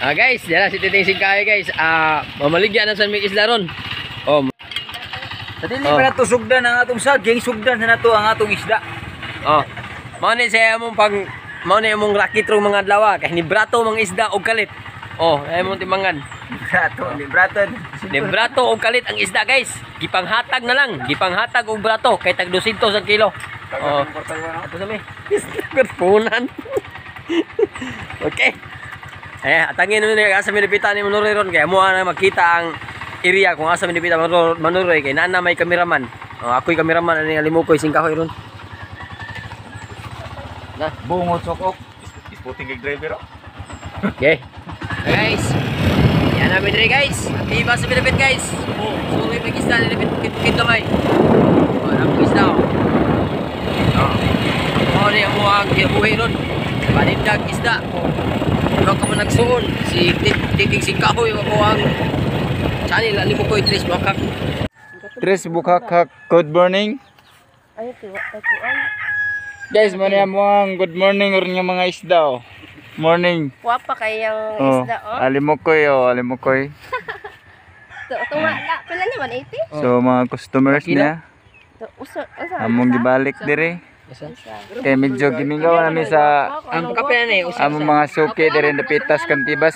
Guys, dala si Titing Singkahoy guys. Mamaligyan na sa may isda ron. Oh. Sa dili pa nato sugdan ang atong saging, sugdan sa nato ang atong isda. Oh. Mao ni sa among mao ni among rakit rong mga adlaw kay nibrato mga isda og kalit. Oh, ay mo timangan. Librato og kalit ang isda guys. Gipanghatag na lang, gipanghatag og brato kay tag 200 ang kilo. Oh. Ato sa may. Punan. Okay. Atangin mo ni asa minipitan ni Manuroy ron kay amo na makita ang area kung asa minipitan Manuroy kay naa may kameraman. Ako'y kameraman ani Alimukoy Singkahoy ron. Na, Bungot sokok. Isputing kay driver. Okay. Guys. Yan namin rin guys. Iba sa Pilipit guys. Suroy mag-isda ni Pilipit gamay. Ang isda oh. Ni ang muang gibuhay ron. Panindag isda. Ano ka man nagsuon? Si Titing Singkahoy ako ang channel Alimukoy Tres Bukak. Tres Bukak, good morning. Ay, Guys, mo ang good morning or nga mga isda oh. Morning. Wapa kayang isda oh. Alimukoy oh, Alimukoy. Pila ni 180? So mga customers niya. Among gibalik dire. Kay medyo giningaw namin sa Ang kape na ni among mga suki dire Dapitas Kantibas.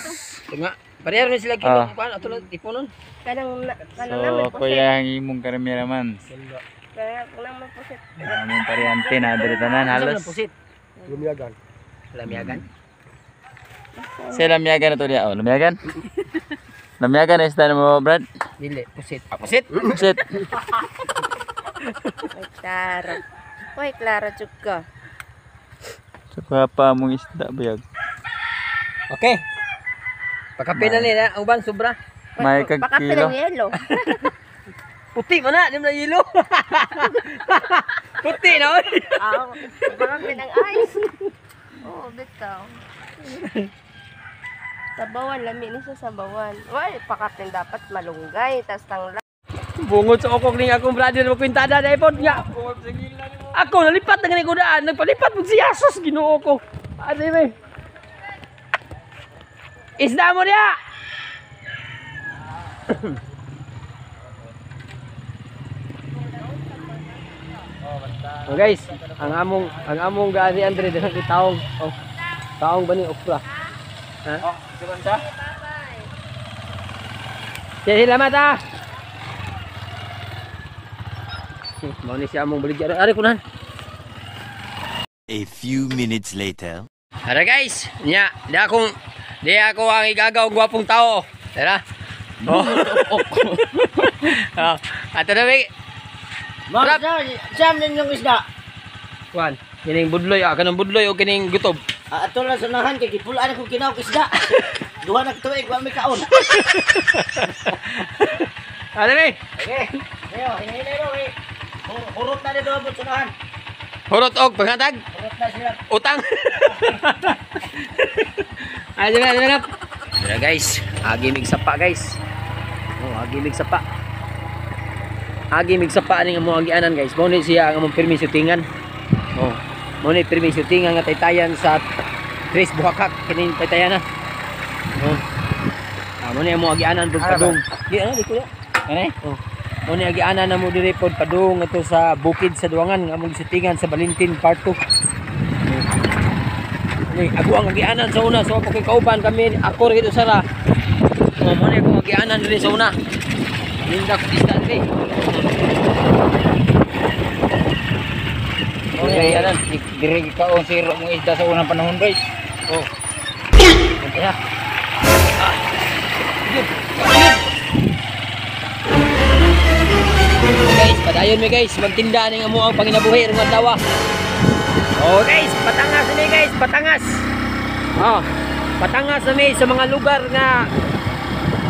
Nga. Pareho na sila kilo kuan ato lang iponon. Kanang So kuya ang imong kameraman. Kaya kulang man pusit. Among paryante na dire tanan halos. Lumiyagan. Lumiyagan. Sa lamiyagan na to diya oh, lamiyagan. Lamiyagan na isda mo Brad. Dili, pusit. Pusit. Pusit. Hoy, klaro juga. So pa mong isda bayag. Okay. Pakape na nila ang uban sobra. May kag Pakape kilo. ng yelo. Puti man na, di man na yelo. Puti na oy. Pakape ng ice. Oh, bitaw. Sabawan, lami ni sa sabawan. Why, pakape dapat malunggay, tas tangla. Bungot sa okok ning akong brother mo kwintada na ipod nga. Ako nalipat na ganito daan, nagpalipat mo si Asos Ginoo ko. Ano yun? Isda mo niya! Oh guys, ang among gaani Andre dinang taong. Oh. Taong ba ni okra? Ha? Oh, sigon sa? Salamat ah. Mau ni siya among baligya. Ari kunan. A few minutes later. Ara guys, nya, di ako ang igagaw gwapong tao. Tara. Oh. Ato na may. Marap siyam ninyong isda. Kuan, kining budloy kanang budloy o kining gutob. Ato lang sa nahan kay gipulaan ako kinaw isda. Duha na tuig wa may kaon. Ano may? Okay. Ayo, hinay ro eh. Hurot na dito abot sa nahan. Hurot og panghatag. Hurot na sila. Utang. Ay, dala. Dala guys, agimig sapa guys. Oh, agimig sapa. Agimig sapa ning among agianan guys. Mo ni siya ang among permi shootingan. Oh, mo ni permi shootingan nga taytayan sa Tres Bukak kining taytayan na. Oh. Mo ni among agianan pud padung. Di di ko. Ano? Oh. Mo ni agianan na mo diri pod padung ato sa bukid sa Duangan nga among shootingan sa Valentin Part 2. Ako ang agianan sa una, so ako kay kauban kami ako rin usara. Oh, mo ni ako agianan diri sa una. Lindak isda diri. Okay, anan dire ka on siro mong isda sa unang panahon guys. Oh. Kaya. Guys, padayon mi guys, magtinda ning amo ang panginabuhi rong adlaw. Oh guys, patangas ni guys, patangas. Oh, patangas na sa mga lugar nga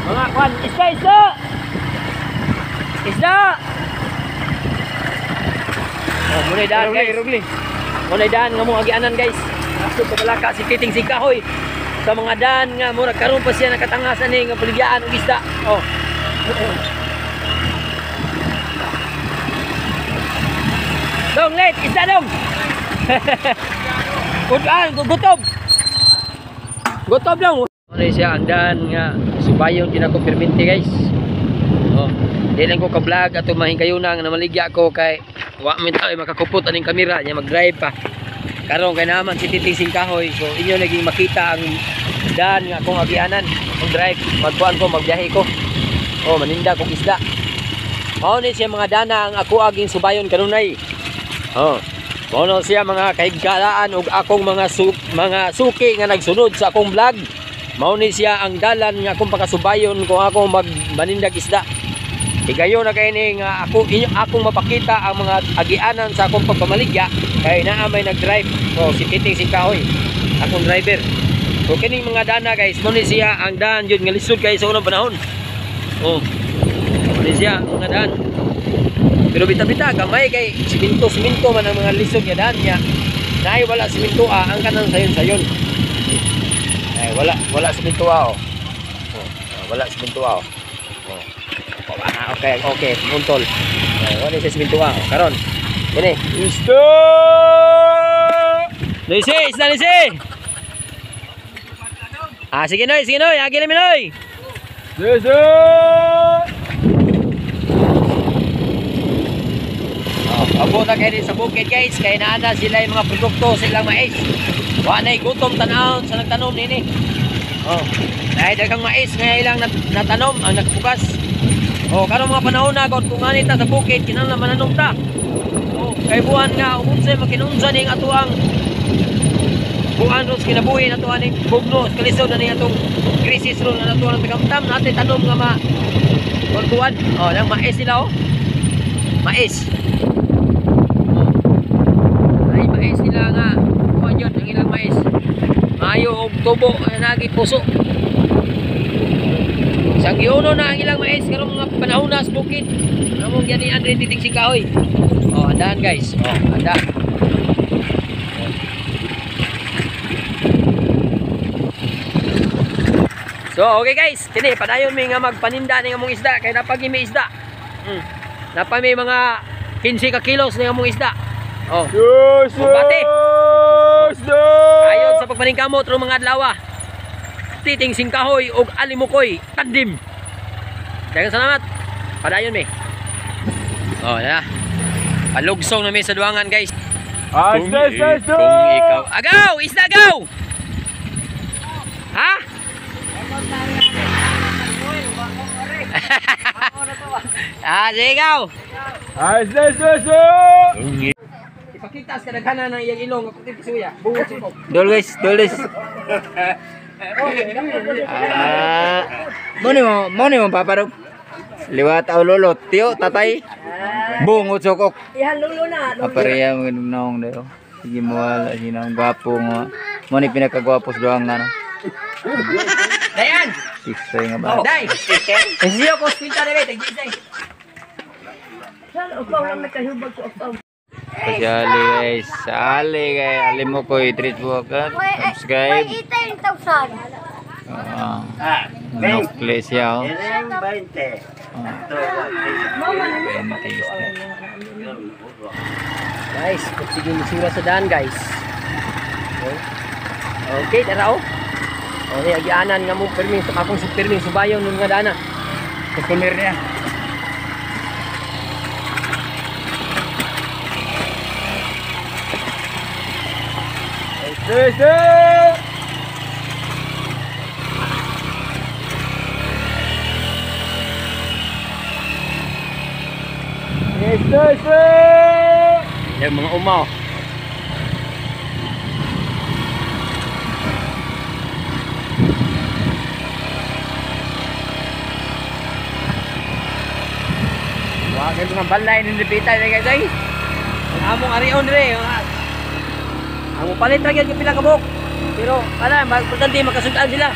mga kwan, isda. Oh, mulai daan guys. Mulai daan nga mong agianan guys. Aso pabalaka si Titing Singkahoy. Sa mga daan nga mura karon pa siya nakatangasan ni nga baligyan og isda. Oh. Dong, late, isda dong. Gutom. Gutom dong. Ano siya ang daan nga subayon din ako perminti guys. Oh, di lang ko ka-vlog ato mahingayunan na maligya ko kay wa man tayo makakupot aning kamera nya mag-drive pa. Karon kay naman si Titing Kahoy. So inyo naging makita ang daan nga akong agianan. Mag-drive, magkuan ko, magbiyahe ko. Oh, maninda kong isda. Mao ni siya mga dana ang ako aging subayon kanunay. Oh. Mao na siya mga kahigkalaan ug akong mga suki nga nagsunod sa akong vlog. Mao ni siya ang dalan nga akong pakasubayon kung ako manindag isda. Higayon na kay ni nga akong mapakita ang mga agianan sa akong pagpamaligya kay naa may nag-drive. So si Titing Kahoy, akong driver. So kining mga dana guys, mao ni siya ang daan jud nga lisod kay sa unang panahon. Oh. Mao ni siya ang mga daan. Pero bita-bita gamay kay siminto man ang mga lisod nga daan niya. Nay wala siminto ang kanang sayon-sayon. Ay wala siminto oh. Wala siminto oh. Okay, muntol. Wala siya siminto karon. Kini. Isda! Nisi! Sige noy, agi na mi noy. Isda! Abot na kayo sa bukid guys, kaya naana sila yung mga produkto sa ilang mais. Wanay gutom tanaw sa nagtanom nini. Oh, dahil dagang mais nga ilang natanom ang nagbukas. Oh, karon mga panahon na kung anita sa bukid kinahanglan mananom ta. Oh, kay buwan nga unsay makinunsa ning atuang buwan ros kinabuhi nato aning bugno kalisod na ning atong crisis ron na nato ang tagamtam natin tanom nga ma buwan. Oh, nang mais nila oh. Mais. Mais nila nga kuha yun ang ilang mais mayo og tubo nagi puso isang giuno na ang ilang mais karong mga panahon na sa bukid namong yan ni Andre Titing Kahoy. Oh, andahan guys, andahan. So okay guys, kini padayon mi nga magpaninda ning among isda kay napagi mi isda. Napa may mga 15 ka kilos ning among isda. Oh. Bate. Ayon sa pagpaningkamot ro mga adlaw. Titing Kahoy ug Alimukoy tandim. Daghang salamat. Padayon mi. Oh, ya. Palugsong na mi sa duangan guys. Kung ikaw agaw, isda agaw. Ha? Sige ikaw. Ipakita sa kadaghanan ng iyang ilong kapag pisuya. Buhos ko. Dolis. Moni mo paparog. Liwat aw lolo, tiyo tatay. Bungot sokok. Ihan lulo na. Apareya mo nung dayo. Sige mo wala sinang gwapo mo. Mo ni pinakagwapo sa duang ano. Dayan. Siksay nga ba? Day. Siyo ko spinta dere tagdisay. Saan upaw na nakahubag ko upaw. Pasyali guys, sali guys, alim mo ko i-treat mo ka, subscribe. May 18,000. Nukle siya oh. 20. Guys, sige misura sa daan guys. Okay, tara oh. Okay, agianan nga mo permin sa akong permin subayon nun nga dana. Customer niya. Yung mga umaw. Wag ka mga balay ng lipita na guys ay. Ang among arion dire. Ang palit ra gyud pila ka buok. Pero ala magputante makasudan sila.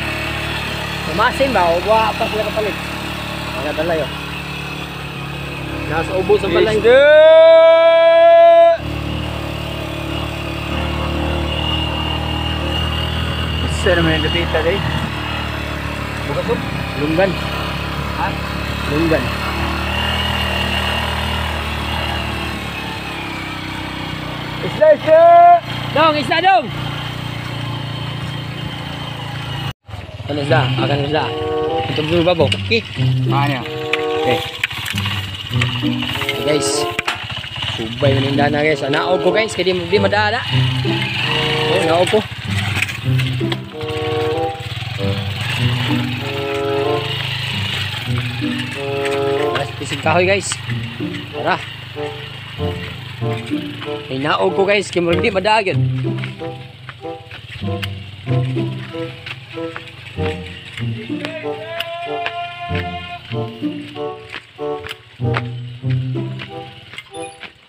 Sumasin ba o wa pa sila kapalit. Mga dalay oh. Nasa ubos ang balay. Sir, may lupita day. Bukas oh. Lunggan. Ha? Lunggan. Isda! Dong, isda dong! Ano isda? Akan isda. Ito dulu babo. Okay. Ano? Okay. Okay guys. Subay maninda na guys. Naog ko guys. Kaya di madala. Oh, naog ko. Pisig kahoy guys. Tara. Ay naog ko guys. Kaya di madagyan.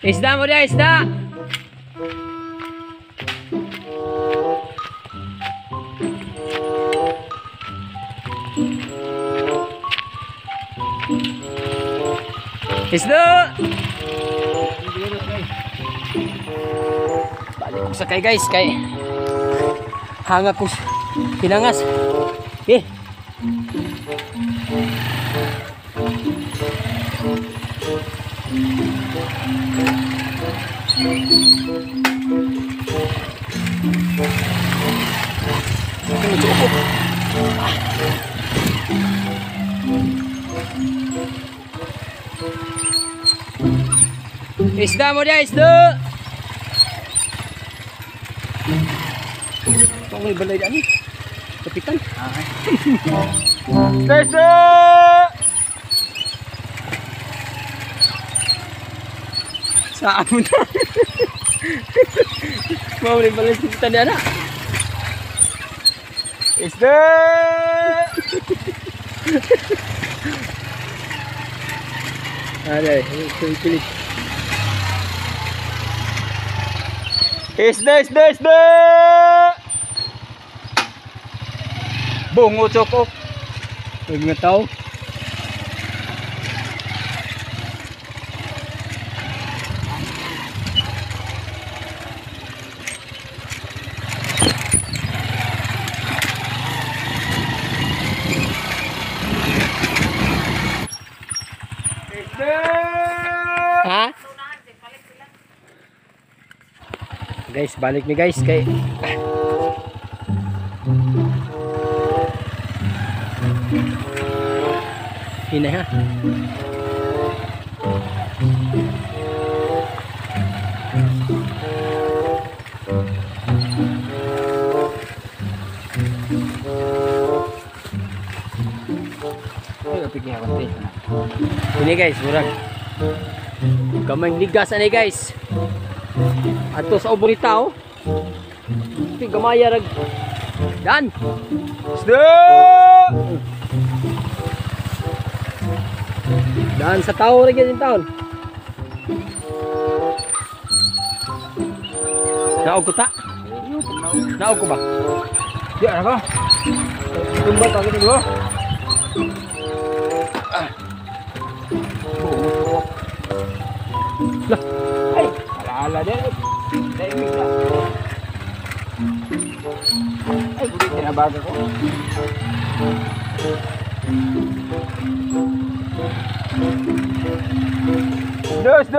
Isda mo dia, isda. Isda. Balik ko sakay guys, kay hanga ko pinangas. Eh. Isda mo dia, isda. Kung may balay dyan, kapitan. Isda! Saan mo na? Mau may balay kapitan dyan na. Isda! Aday, kulit. Isda, isda, isda! Bungo cokok. Huwag nga tao. Ha? Guys, balik ni guys kay Hinay ha. Ini guys, murag gamay ligas ani guys. Ato sa ubong ni tao. Ito gamaya rag. Dan. Dan sa tao lagi din taon. Naog ko ta. Naog ko ba? Di ano ba? Tumba ta kita dulu. Lah, ay, ala dia. Dai mika. Ay, budi tinabaga ko. Dos.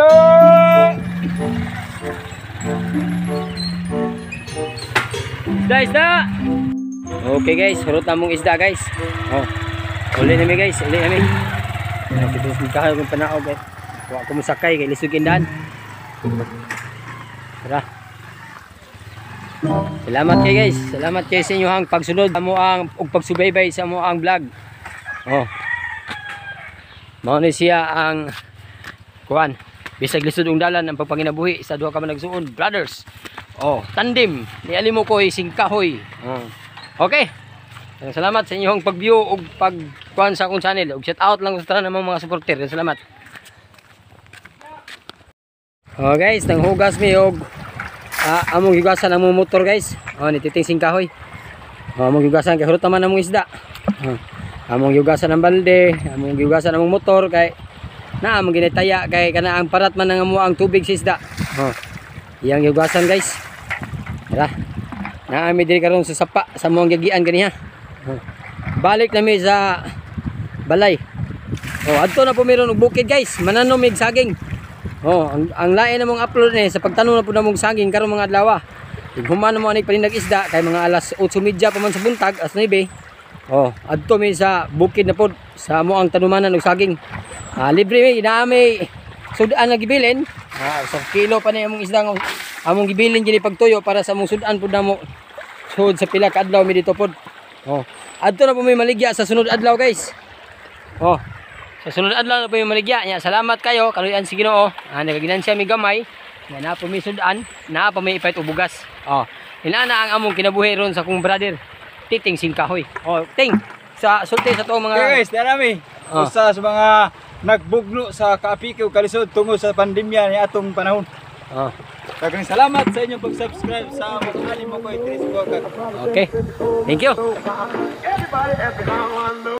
Isda. Okay guys, hurot na mong isda guys. Oh. Uli nami guys, uli nami. Kita sikahay kung panao guys. Wa ko musakay kay lisod indan. Tara. Salamat kay guys. Salamat kay sa inyo ang pagsunod sa mo ang ug pagsubaybay sa mo ang vlog. Oh. Mao ni siya ang kuan. Bisag lisod ung dalan ang pagpanginabuhi sa duha ka man nagsuon, brothers. Oh, tandem ni alimo koy singkahoy. Oh. Okay. Salamat sa inyong pag-view ug pag-kuan sa akong channel. Ug shout out lang sa tanan ng mga supporter. Salamat. Oh guys, nang hugas mi og among higasan ang motor guys. Oh, nititing singkahoy. Oh, among higasan kay hurot naman among isda. Oh, among higasan ang balde, among higasan among motor kay na among ginitaya kay kana ang parat man nang amo ang tubig sa isda. Oh. Iyang higasan guys. Tara. Naami diri karon sa sapa sa among gigian kaniha. Oh. Balik nami sa balay. Oh, adto na po meron og bukid guys. Mananom mig saging. Oh, ang lain namong upload ni sa pagtanong na po namong saging karon mga adlaw. Human mo ani panindag isda kay mga alas 8:30 pa man sa buntag, as 9. Oh, adto mi sa bukid na pod sa amo ang tanumanan og saging. Libre mi inaami sudan nga gibilin. Sa kilo pa ni among isda nga among gibilin gini pagtuyo para sa among sudan pod namo. Sud sa pila ka adlaw mi dito pod. Oh, adto na po may maligya sa sunod adlaw guys. Oh, sa sunod adlaw na po may maligya. Nya salamat kayo kaluyan si Ginoo. Nagaginansya mi gamay. Nga na po may sudan, na pa may ipait o bugas. Oh, inana ang among kinabuhi ron sa kong brother. Titing Singkahoy. Oh, ting sa sulti sa to mga Okay guys, darami. Usa sa mga nagbugno sa kaapikaw kalisod tungod sa pandemya ni atong panahon. Daghang salamat sa inyong pag-subscribe sa mga alim mo ko Idris Bogag. Okay. Thank you.